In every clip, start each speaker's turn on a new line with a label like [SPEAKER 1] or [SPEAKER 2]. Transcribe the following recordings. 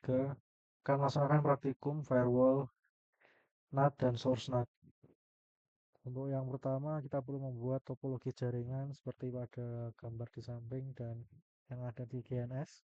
[SPEAKER 1] 3 akan melaksanakan praktikum firewall, NAT, dan source NAT. Untuk yang pertama, kita perlu membuat topologi jaringan seperti pada gambar di samping dan yang ada di GNS.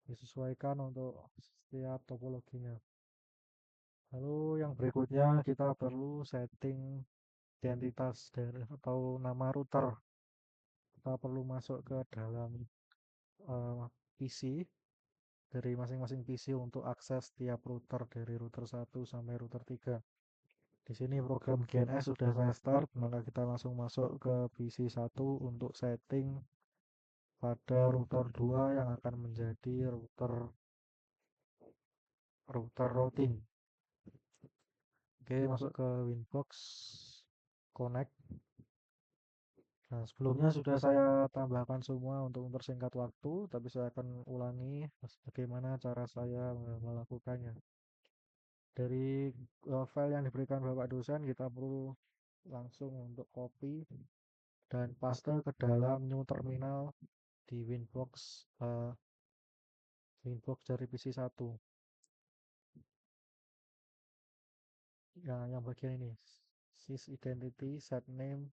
[SPEAKER 1] Disesuaikan untuk setiap topologinya. Lalu yang berikutnya kita perlu setting identitas dari atau nama router. Kita perlu masuk ke dalam PC dari masing-masing PC untuk akses tiap router dari router 1 sampai router 3. Di sini program GNS sudah saya start, maka kita langsung masuk ke PC 1 untuk setting pada router 2 yang akan menjadi router routing. Oke, masuk ke Winbox Connect. Nah, sebelumnya sudah saya tambahkan semua untuk mempersingkat waktu, tapi saya akan ulangi bagaimana cara saya melakukannya. Dari file yang diberikan Bapak dosen, kita perlu langsung untuk copy dan paste ke dalam new terminal di Winbox dari PC 1. Ya, yang bagian ini, sys identity, set name.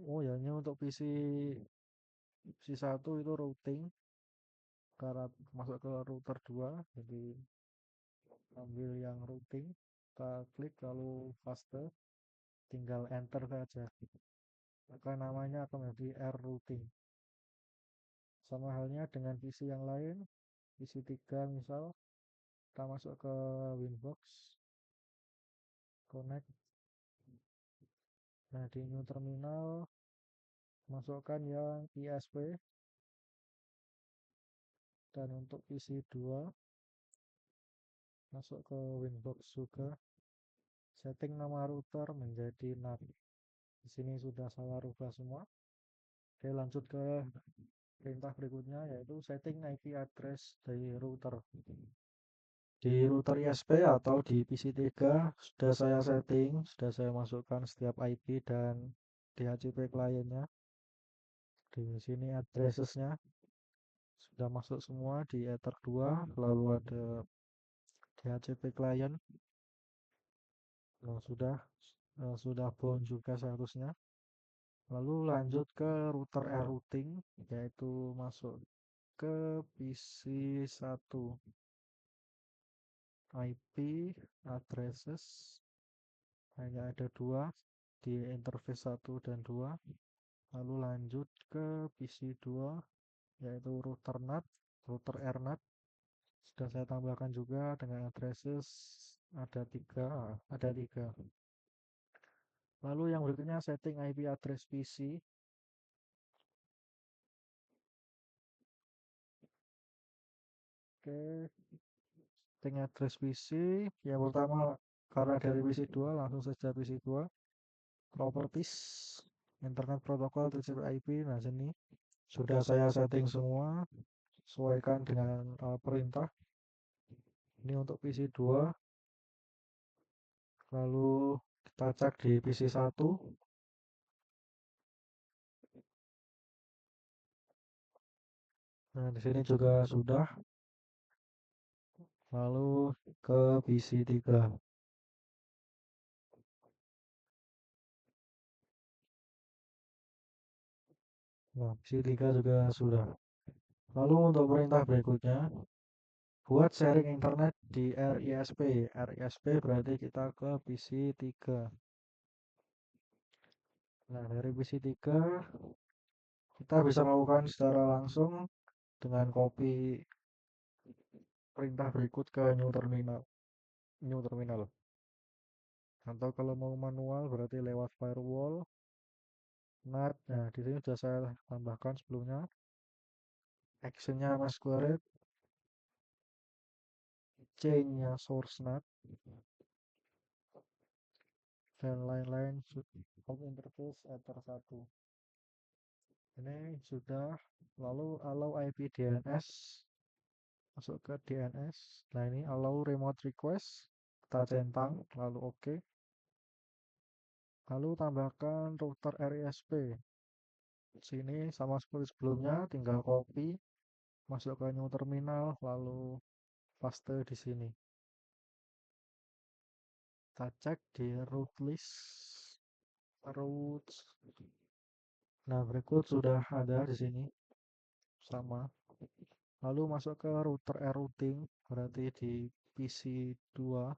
[SPEAKER 1] Oh ya, ini untuk PC 1 itu routing karena masuk ke router 2, jadi ambil yang routing, kita klik lalu paste, tinggal enter saja, maka namanya akan menjadi R routing. Sama halnya dengan PC yang lain, PC 3 misal, kita masuk ke Winbox Connect. Nah, di new terminal masukkan yang ISP, dan untuk PC 2 masuk ke Winbox juga, setting nama router menjadi NAT. Di sini sudah saya rubah semua. Oke, lanjut ke perintah berikutnya, yaitu setting IP address dari router. Di router ISP atau di PC 3 sudah saya setting, sudah saya masukkan setiap IP dan DHCP kliennya. Di sini addressesnya sudah masuk semua di Ether 2, lalu ada DHCP client. Nah, sudah bound juga seharusnya. Lalu lanjut ke router routing, yaitu masuk ke PC 1. IP addresses hanya ada 2 di interface 1 dan 2. Lalu lanjut ke PC 2, yaitu router NAT, router AirNAT. Sudah saya tambahkan juga dengan addresses ada 3. Lalu yang berikutnya setting IP address PC. Oke, setting address PC. Yang pertama, karena dari PC 2 langsung saja PC 2. Properties, Internet Protocol, TCP IP. Nah, sini sudah saya setting semua, sesuaikan dengan perintah. Ini untuk PC 2. Lalu kita cek di PC 1. Nah, di sini juga sudah. Lalu ke PC 3. Nah, PC 3 juga sudah. Lalu untuk perintah berikutnya, buat sharing internet di RISP. RISP berarti kita ke PC 3. Nah, dari PC 3 kita bisa melakukan secara langsung dengan copy perintah berikut ke new terminal. Atau kalau mau manual berarti lewat firewall, NAT. Nah, di sini sudah saya tambahkan sebelumnya. Actionnya masquerade, chainnya source NAT, dan lain-lain. Home interface Ether 1. Ini sudah. Lalu allow IP DNS, masuk ke DNS. Nah, ini allow remote request, kita centang lalu oke. Lalu tambahkan router RISP. Sini sama seperti sebelumnya, tinggal copy, masuk ke new terminal, lalu paste di sini. Kita cek di root list. Root. Nah, berikut sudah ada di sini. Sama. Lalu masuk ke router routing, berarti di PC 2.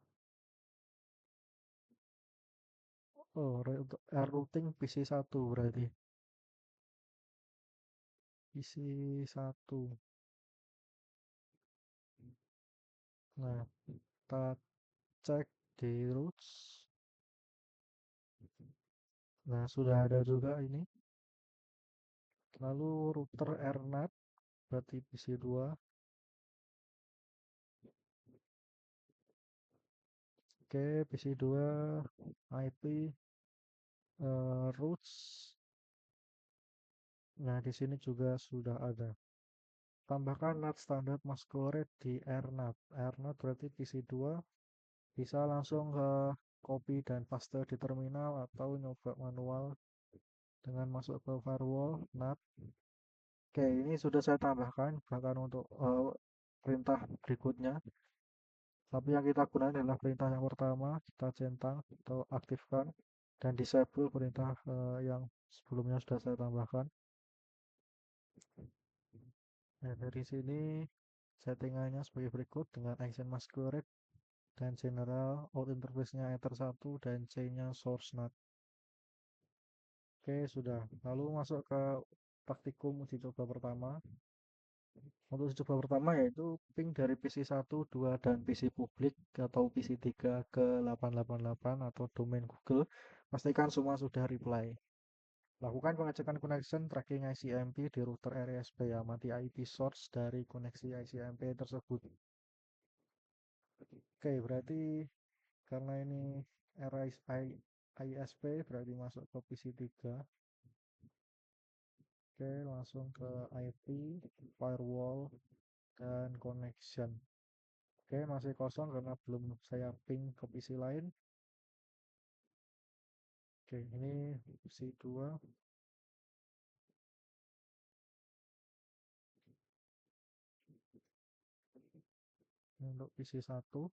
[SPEAKER 1] Oh, routing PC 1 berarti. PC 1. Nah, kita cek di roots. Nah, sudah ada juga ini. Lalu router Ethernet, berarti PC 2. Oke, PC 2 IP roots. Nah, di sini juga sudah ada. Tambahkan NAT standar masquerade di AirNAT. AirNAT berarti PC 2 bisa langsung ke copy dan paste di terminal atau nyoba manual dengan masuk ke firewall NAT. Oke, ini sudah saya tambahkan bahkan untuk perintah berikutnya. Tapi yang kita gunakan adalah perintah yang pertama, kita centang atau aktifkan dan disable perintah yang sebelumnya sudah saya tambahkan. Nah, dari sini settingannya sebagai berikut dengan action masquerade dan general out interface-nya enter 1 dan C-nya source NAT. Oke, sudah. Lalu masuk ke praktikum uji coba pertama. Untuk uji coba pertama yaitu ping dari PC 1, 2, dan PC publik atau PC 3 ke 888 atau domain Google. Pastikan semua sudah reply. Lakukan pengecekan connection tracking ICMP di router RSP. Amati IP source dari koneksi ICMP tersebut. Oke, berarti karena ini ISP berarti masuk ke PC 3. Oke, langsung ke IP, firewall, dan connection. Oke, masih kosong karena belum saya ping ke PC lain. Oke, ini PC 2. Untuk PC 1.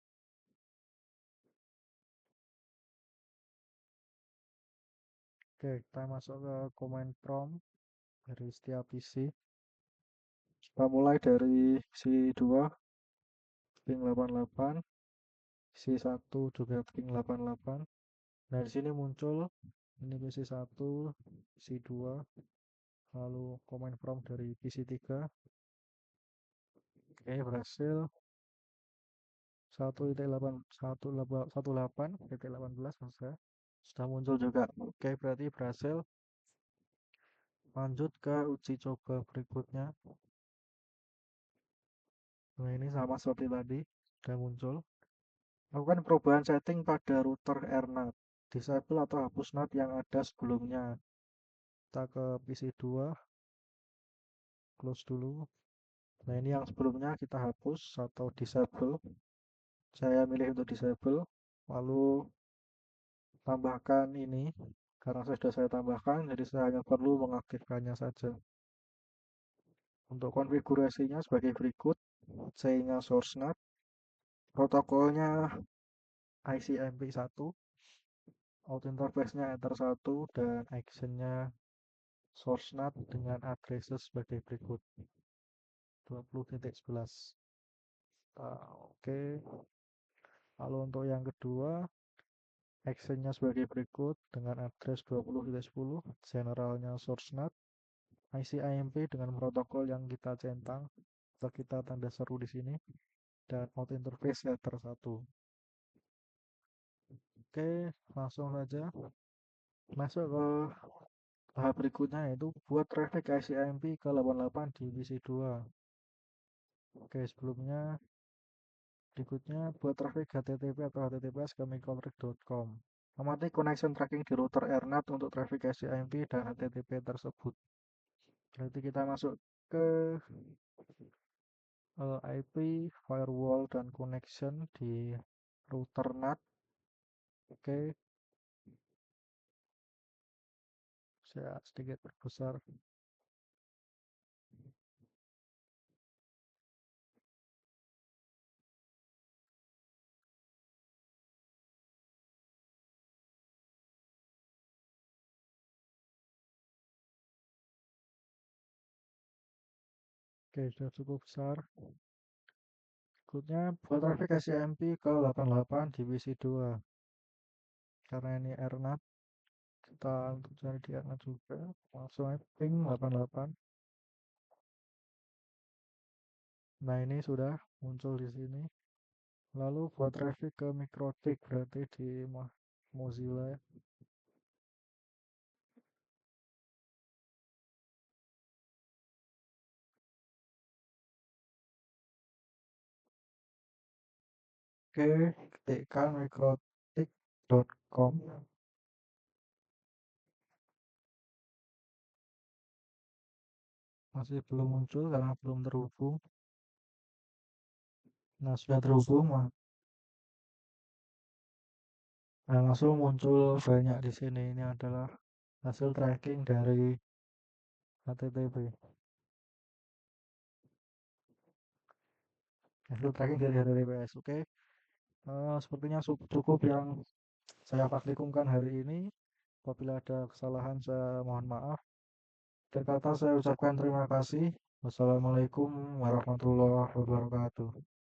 [SPEAKER 1] Oke, kita masuk ke command prompt dari setiap PC. Kita mulai dari PC 2, ping 88. PC 1 juga ping 88. Nah, di sini muncul ini PC 1, PC 2, lalu command prompt dari PC 3. Oke, berhasil 1.18.18 maksud saya sudah muncul juga. Oke, berarti berhasil. Lanjut ke uji coba berikutnya. Nah, ini sama seperti tadi, sudah muncul. Lakukan perubahan setting pada router AirNAT. Disable atau hapus NAT yang ada sebelumnya. Kita ke PC 2, close dulu. Nah, ini yang sebelumnya kita hapus atau disable. Saya milih untuk disable. Lalu tambahkan ini. Karena sudah saya tambahkan, jadi saya hanya perlu mengaktifkannya saja. Untuk konfigurasinya sebagai berikut. C-nya source NAT. Protokolnya ICMP1. Out interface-nya Ether 1 dan action-nya source NAT dengan addresses sebagai berikut. 20.11. Oke. Lalu untuk yang kedua, action-nya sebagai berikut dengan address 20.10, generalnya source NAT, ICIMP dengan protokol yang kita centang atau kita tanda seru di sini, dan out interface header 1. Oke, langsung saja masuk ke tahap berikutnya yaitu buat traffic ICIMP ke 88 di PC 2. Oke, sebelumnya berikutnya buat traffic HTTP atau HTTPS ke microtraffic.com. Amati connection tracking di router AirNAT untuk traffic ICIMP dan HTTP tersebut. Berarti kita masuk ke IP, firewall, dan connection di router NAT. Oke, saya sedikit perbesar. Oke, sudah cukup besar. Berikutnya buat traffic SCMP ke 88 divisi 2. Karena ini RNAT, kita untuk cari di RNAT juga. Langsung aja ping 88. Nah, ini sudah muncul di sini. Lalu buat traffic ke Mikrotik berarti di Mozilla. Oke, ketikkan mikrotik.com. Masih belum muncul karena belum terhubung. Nah, sudah terhubung. Nah, langsung muncul banyak di sini. Ini adalah hasil tracking dari HTTP. Hasil tracking dari HTTPS. Oke. Sepertinya cukup yang saya praktikumkan hari ini. Apabila ada kesalahan, saya mohon maaf. Dan kata saya ucapkan terima kasih. Wassalamualaikum warahmatullahi wabarakatuh.